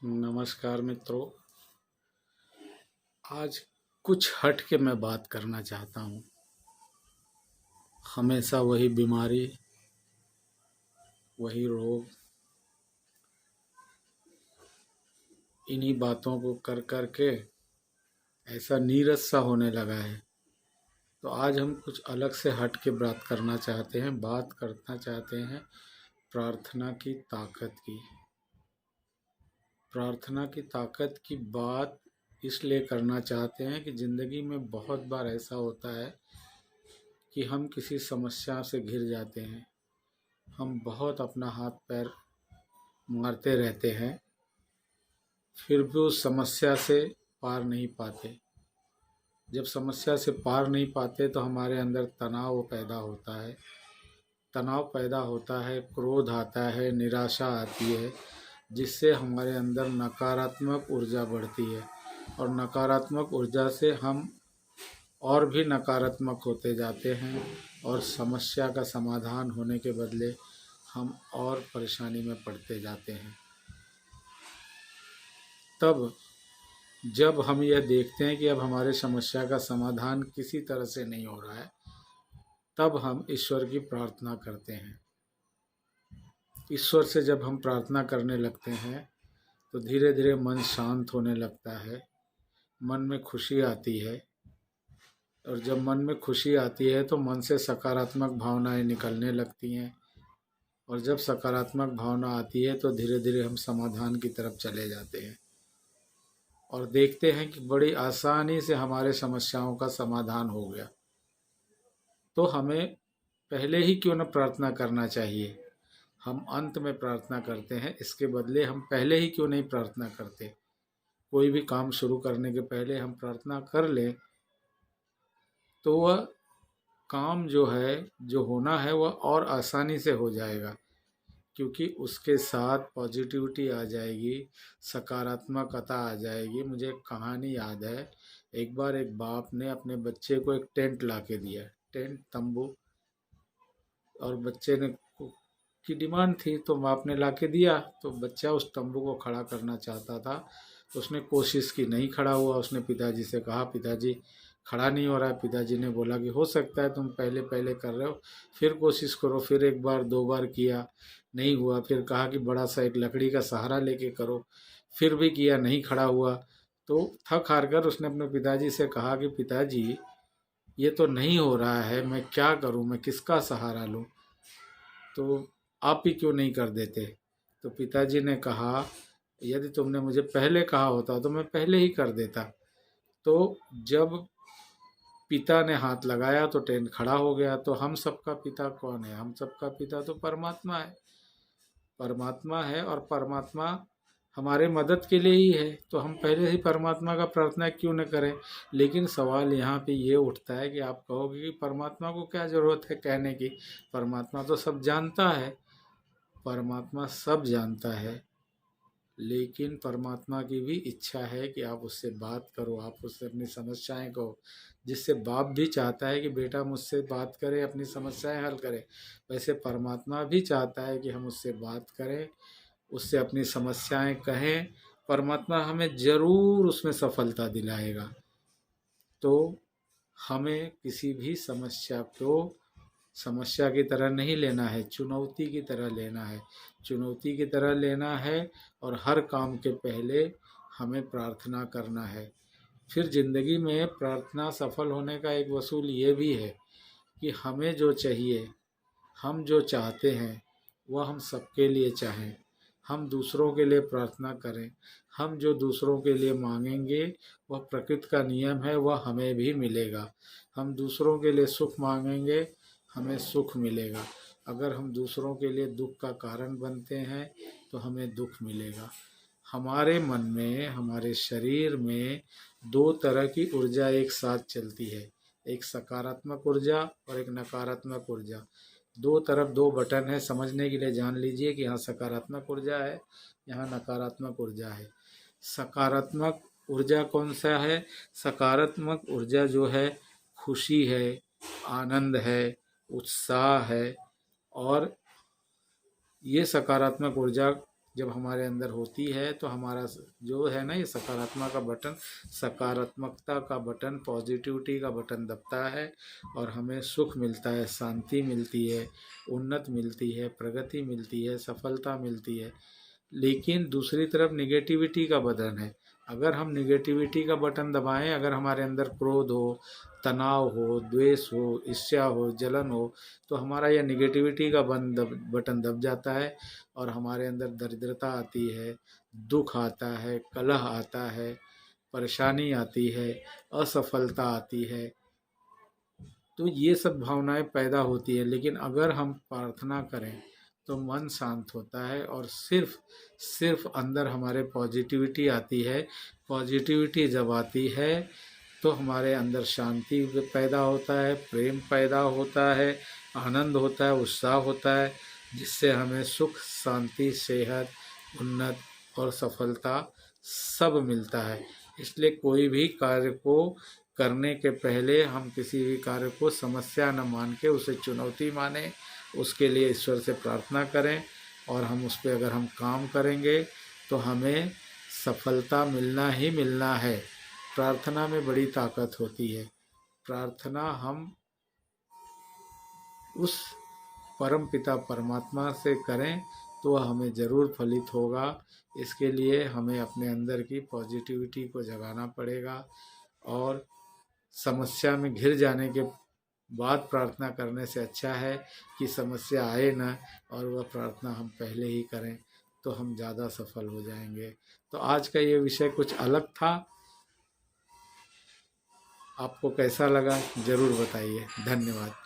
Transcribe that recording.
नमस्कार मित्रों। आज कुछ हट के मैं बात करना चाहता हूँ। हमेशा वही बीमारी, वही रोग, इन्हीं बातों को कर कर के ऐसा नीरस सा होने लगा है। तो आज हम कुछ अलग से हट के बात करना चाहते हैं। बात करना चाहते हैं प्रार्थना की ताकत की। प्रार्थना की ताकत की बात इसलिए करना चाहते हैं कि ज़िंदगी में बहुत बार ऐसा होता है कि हम किसी समस्या से घिर जाते हैं। हम बहुत अपना हाथ पैर मारते रहते हैं, फिर भी उस समस्या से पार नहीं पाते। जब समस्या से पार नहीं पाते तो हमारे अंदर तनाव पैदा होता है। तनाव पैदा होता है, क्रोध आता है, निराशा आती है, जिससे हमारे अंदर नकारात्मक ऊर्जा बढ़ती है और नकारात्मक ऊर्जा से हम और भी नकारात्मक होते जाते हैं और समस्या का समाधान होने के बदले हम और परेशानी में पड़ते जाते हैं। तब जब हम यह देखते हैं कि अब हमारे समस्या का समाधान किसी तरह से नहीं हो रहा है, तब हम ईश्वर की प्रार्थना करते हैं। ईश्वर से जब हम प्रार्थना करने लगते हैं तो धीरे धीरे मन शांत होने लगता है, मन में खुशी आती है। और जब मन में खुशी आती है तो मन से सकारात्मक भावनाएं निकलने लगती हैं, और जब सकारात्मक भावना आती है तो धीरे धीरे हम समाधान की तरफ चले जाते हैं और देखते हैं कि बड़ी आसानी से हमारे समस्याओं का समाधान हो गया। तो हमें पहले ही क्यों न प्रार्थना करना चाहिए। हम अंत में प्रार्थना करते हैं, इसके बदले हम पहले ही क्यों नहीं प्रार्थना करते। कोई भी काम शुरू करने के पहले हम प्रार्थना कर लें तो वह काम जो है, जो होना है, वह और आसानी से हो जाएगा, क्योंकि उसके साथ पॉजिटिविटी आ जाएगी, सकारात्मकता आ जाएगी। मुझे एक कहानी याद है, एक बार एक बाप ने अपने बच्चे को एक टेंट ला के दिया, टेंट तंबू, और बच्चे ने की डिमांड थी तो बाप ने ला के दिया। तो बच्चा उस तंबू को खड़ा करना चाहता था, तो उसने कोशिश की, नहीं खड़ा हुआ। उसने पिताजी से कहा, पिताजी खड़ा नहीं हो रहा है। पिताजी ने बोला कि हो सकता है तुम पहले पहले कर रहे हो, फिर कोशिश करो। फिर एक बार दो बार किया, नहीं हुआ। फिर कहा कि बड़ा सा एक लकड़ी का सहारा लेके करो, फिर भी किया, नहीं खड़ा हुआ। तो थक हार कर उसने अपने पिताजी से कहा कि पिताजी ये तो नहीं हो रहा है, मैं क्या करूं, मैं किसका सहारा लूं, तो आप ही क्यों नहीं कर देते। तो पिताजी ने कहा, यदि तुमने मुझे पहले कहा होता तो मैं पहले ही कर देता। तो जब पिता ने हाथ लगाया तो टेंट खड़ा हो गया। तो हम सबका पिता कौन है? हम सबका पिता तो परमात्मा है। परमात्मा है और परमात्मा हमारे मदद के लिए ही है, तो हम पहले ही परमात्मा का प्रार्थना क्यों न करें। लेकिन सवाल यहाँ पे ये उठता है कि आप कहोगे कि परमात्मा को क्या ज़रूरत है कहने की, परमात्मा तो सब जानता है। परमात्मा सब जानता है, लेकिन परमात्मा की भी इच्छा है कि आप उससे बात करो, आप उससे अपनी समस्याएं कहो। जिससे बाप भी चाहता है कि बेटा मुझसे बात करे, अपनी समस्याएं हल करे, वैसे परमात्मा भी चाहता है कि हम उससे बात करें, उससे अपनी समस्याएं कहें। परमात्मा हमें ज़रूर उसमें सफलता दिलाएगा। तो हमें किसी भी समस्या को समस्या की तरह नहीं लेना है, चुनौती की तरह लेना है। चुनौती की तरह लेना है और हर काम के पहले हमें प्रार्थना करना है। फिर ज़िंदगी में प्रार्थना सफल होने का एक वसूल ये भी है कि हमें जो चाहिए, हम जो चाहते हैं, वह हम सबके लिए चाहें। हम दूसरों के लिए प्रार्थना करें। हम जो दूसरों के लिए मांगेंगे, वह प्रकृति का नियम है, वह हमें भी मिलेगा। हम दूसरों के लिए सुख मांगेंगे, हमें सुख मिलेगा। अगर हम दूसरों के लिए दुख का कारण बनते हैं तो हमें दुख मिलेगा। हमारे मन में, हमारे शरीर में दो तरह की ऊर्जा एक साथ चलती है, एक सकारात्मक ऊर्जा और एक नकारात्मक ऊर्जा। दो तरफ दो बटन है, समझने के लिए जान लीजिए कि यहाँ सकारात्मक ऊर्जा है, यहाँ नकारात्मक ऊर्जा है। सकारात्मक ऊर्जा कौन सा है? सकारात्मक ऊर्जा जो है, खुशी है, आनंद है, उत्साह है। और ये सकारात्मक ऊर्जा जब हमारे अंदर होती है तो हमारा जो है ना ये सकारात्मक का बटन, सकारात्मकता का बटन, पॉजिटिविटी का बटन दबता है और हमें सुख मिलता है, शांति मिलती है, उन्नत मिलती है, प्रगति मिलती है, सफलता मिलती है। लेकिन दूसरी तरफ निगेटिविटी का बटन है। अगर हम निगेटिविटी का बटन दबाएं, अगर हमारे अंदर क्रोध हो, तनाव हो, द्वेष हो, ईर्ष्या हो, जलन हो, तो हमारा यह निगेटिविटी का बटन दब जाता है और हमारे अंदर दरिद्रता आती है, दुख आता है, कलह आता है, परेशानी आती है, असफलता आती है। तो ये सब भावनाएं पैदा होती है। लेकिन अगर हम प्रार्थना करें तो मन शांत होता है और सिर्फ सिर्फ अंदर हमारे पॉजिटिविटी आती है। पॉजिटिविटी जब आती है तो हमारे अंदर शांति पैदा होता है, प्रेम पैदा होता है, आनंद होता है, उत्साह होता है, जिससे हमें सुख, शांति, सेहत, उन्नत और सफलता सब मिलता है। इसलिए कोई भी कार्य को करने के पहले हम किसी भी कार्य को समस्या न मान के उसे चुनौती माने, उसके लिए ईश्वर से प्रार्थना करें और हम उस पर अगर हम काम करेंगे तो हमें सफलता मिलना ही मिलना है। प्रार्थना में बड़ी ताकत होती है। प्रार्थना हम उस परम पिता परमात्मा से करें तो वह हमें ज़रूर फलित होगा। इसके लिए हमें अपने अंदर की पॉजिटिविटी को जगाना पड़ेगा और समस्या में घिर जाने के बाद प्रार्थना करने से अच्छा है कि समस्या आए ना और वह प्रार्थना हम पहले ही करें, तो हम ज़्यादा सफल हो जाएंगे। तो आज का ये विषय कुछ अलग था। आपको कैसा लगा ज़रूर बताइए। धन्यवाद।